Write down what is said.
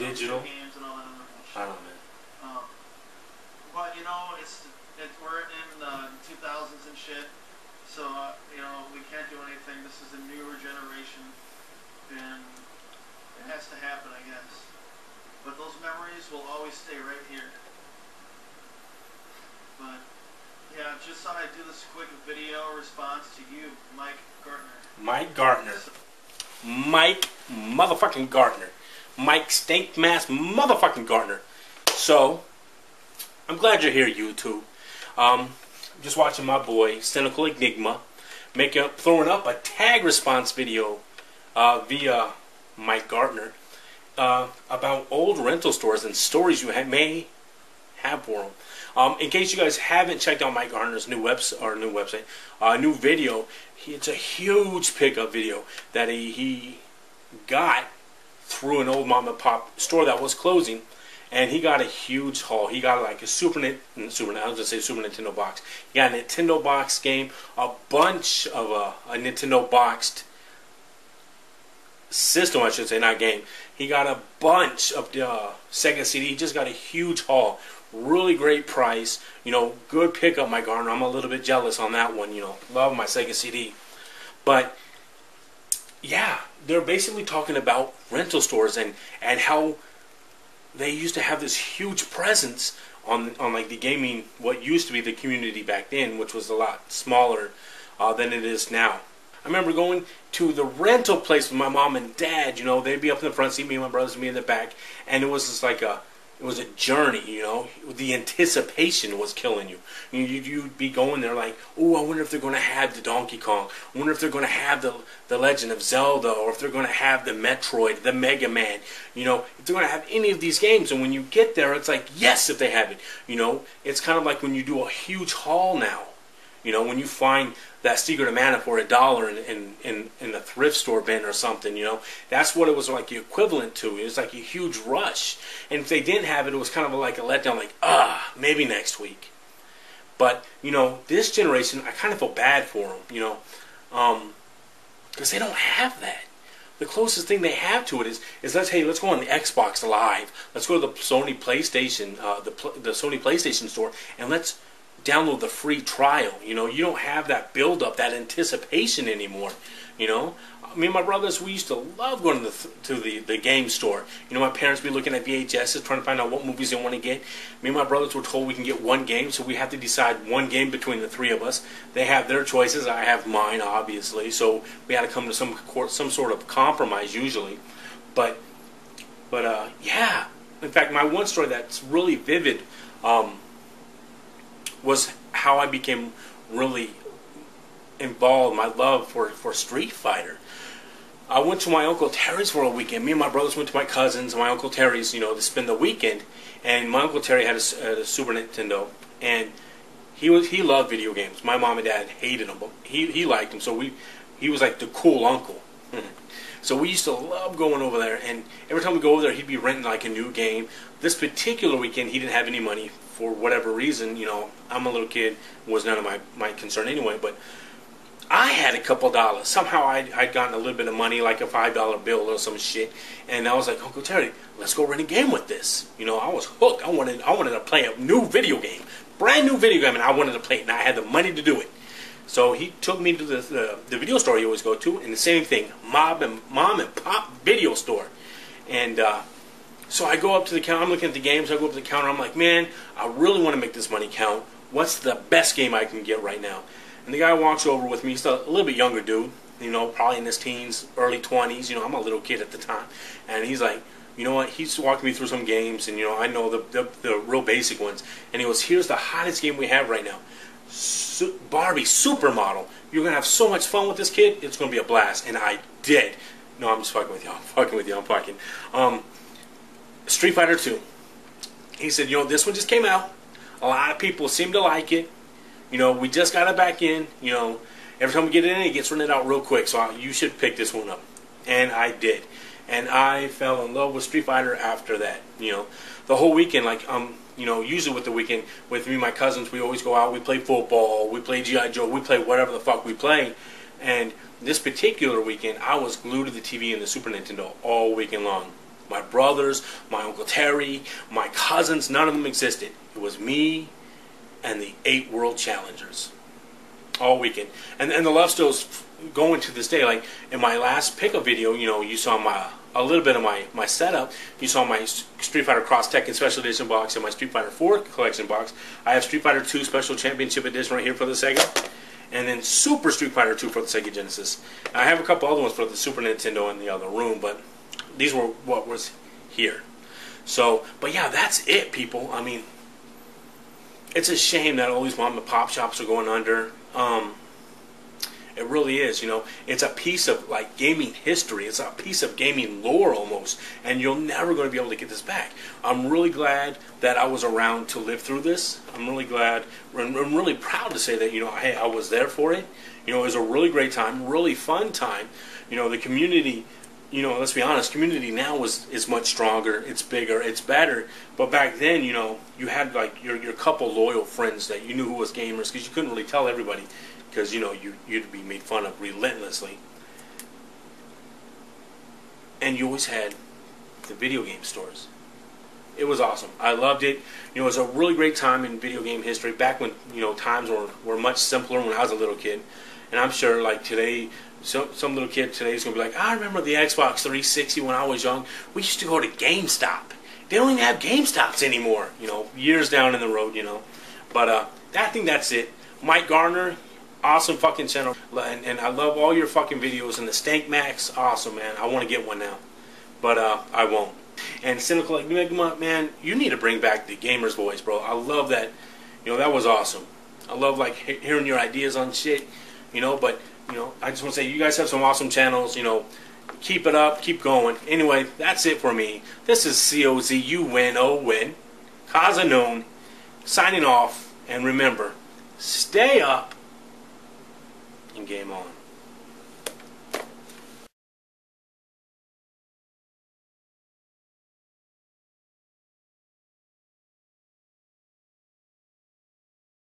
digital games and all that other bullshit. I don't know, man. But you know, we're in the 2000s and shit, so you know, we can't do anything. This is a newer generation, and it has to happen, I guess. But those memories will always stay right here. But yeah, just thought I'd do this quick video response to you, Mike Gartner. Mike Gartner. Mike motherfucking Gartner. Mike Stinkmass motherfucking Gartner. So, I'm glad you're here, YouTube. Just watching my boy, SynicalEnigma, throwing up a tag response video via Mike Gartner about old rental stores and stories you may have for them. In case you guys haven't checked out Mike Gartner's new video, it's a huge pickup video that he got through an old mom and pop store that was closing, and he got a huge haul. He got like a Super Nintendo box. He got a Nintendo box game, a bunch of a Nintendo boxed system, I should say, not game. He got a bunch of Sega CD. He just got a huge haul. Really great price. You know, good pickup, Mike Gartner. I'm a little bit jealous on that one. You know, love my Sega CD. But yeah, they're basically talking about rental stores and how they used to have this huge presence on like the gaming, what used to be the community back then, which was a lot smaller than it is now. I remember going to the rental place with my mom and dad. You know, they'd be up in the front seat, me and my brothers, me in the back, and it was just like it was a journey. You know, the anticipation was killing you. You'd be going there like, oh, I wonder if they're going to have the Donkey Kong. I wonder if they're going to have the Legend of Zelda, or if they're going to have the Metroid, the Mega Man. You know, if they're going to have any of these games. And when you get there, it's like, yes, if they have it. You know, it's kind of like when you do a huge haul now. You know, when you find that Secret of Mana for $1 in a thrift store bin or something, you know, that's what it was like the equivalent to. It was like a huge rush. And if they didn't have it, it was kind of like a letdown, like, maybe next week. But, you know, this generation, I kind of feel bad for them, you know, because they don't have that. The closest thing they have to it is let's go on the Xbox Live. Let's go to the Sony PlayStation, the Sony PlayStation store, and let's download the free trial. You know, you don't have that build up, that anticipation anymore. You know, me and my brothers, we used to love going to the game store. You know, my parents would be looking at VHSs, trying to find out what movies they want to get. Me and my brothers were told we can get one game, so we have to decide one game between the three of us. They have their choices, I have mine, obviously. So we had to come to some sort of compromise usually. But yeah. In fact, my one story that's really vivid was how I became really involved, my love for Street Fighter. I went to my Uncle Terry's for a weekend. Me and my brothers went to my cousins and my Uncle Terry's, you know, to spend the weekend. And my Uncle Terry had a Super Nintendo, and he loved video games. My mom and dad hated them, but he liked them, so he was like the cool uncle. So we used to love going over there, and every time we go over there, he'd be renting like a new game. This particular weekend, he didn't have any money for whatever reason. You know, I'm a little kid, was none of my concern anyway, but I had a couple dollars. Somehow I'd gotten a little bit of money, like a $5 bill or some shit, and I was like, Uncle Terry, let's go rent a game with this. You know, I was hooked. I wanted to play a new video game, brand new video game, and I wanted to play it, and I had the money to do it. So he took me to the video store he always go to, and the same thing, mom and pop video store. And so I go up to the counter, I'm looking at the games, I go up to the counter, I'm like, man, I really want to make this money count. What's the best game I can get right now? And the guy walks over with me, he's a little bit younger dude, you know, probably in his teens, early 20s, you know, I'm a little kid at the time. And he's like, you know what, he's walking me through some games, and you know, I know the real basic ones. And he goes, here's the hottest game we have right now. Barbie Supermodel. You're going to have so much fun with this kid, it's going to be a blast. And I did. No, I'm just fucking with you. I'm fucking. Street Fighter 2. He said, you know, this one just came out. A lot of people seem to like it. You know, we just got it back in. You know, every time we get it in, it gets rented out real quick. So you should pick this one up. And I did. And I fell in love with Street Fighter after that. You know, the whole weekend, like, you know, usually with the weekend, with me and my cousins, we always go out, we play football, we play G.I. Joe, we play whatever the fuck we play. And this particular weekend, I was glued to the TV and the Super Nintendo all weekend long. My brothers, my Uncle Terry, my cousins, none of them existed. It was me and the 8 world challengers all weekend. And the love still's going to this day. Like in my last pickup video, you know, you saw a little bit of my setup. You saw my Street Fighter Cross Tekken Special Edition box and my Street Fighter 4 collection box. I have Street Fighter 2 Special Championship Edition right here for the Sega. And then Super Street Fighter 2 for the Sega Genesis. I have a couple other ones for the Super Nintendo in the other room, but these were what was here. So, but yeah, that's it, people. I mean, it's a shame that all these mom and pop shops are going under. It really is, you know. It's a piece of like gaming history. It's a piece of gaming lore almost, and you're never going to be able to get this back. I'm really glad that I was around to live through this. I'm really glad. I'm really proud to say that, you know, hey, I was there for it. You know, it was a really great time, really fun time. You know, the community. You know, let's be honest, community now is much stronger, it's bigger, it's better. But back then, you know, you had like your couple loyal friends that you knew who was gamers, because you couldn't really tell everybody, because, you know, you'd be made fun of relentlessly. And you always had the video game stores. It was awesome. I loved it. You know, it was a really great time in video game history, back when, you know, times were much simpler when I was a little kid. And I'm sure, like, today, some little kid today is going to be like, I remember the Xbox 360 when I was young. We used to go to GameStop. They don't even have GameStops anymore, you know, years down in the road, you know. But I think that's it. Mike Garner, awesome fucking channel. And I love all your fucking videos. And the Stank Max, awesome, man. I want to get one now. But I won't. And SynicalEnigma, man, you need to bring back the gamer's voice, bro. I love that. You know, that was awesome. I love, like, hearing your ideas on shit. You know, but, you know, I just want to say you guys have some awesome channels. You know, keep it up, keep going. Anyway, that's it for me. This is COZUNON, cozunon, signing off. And remember, stay up and game on.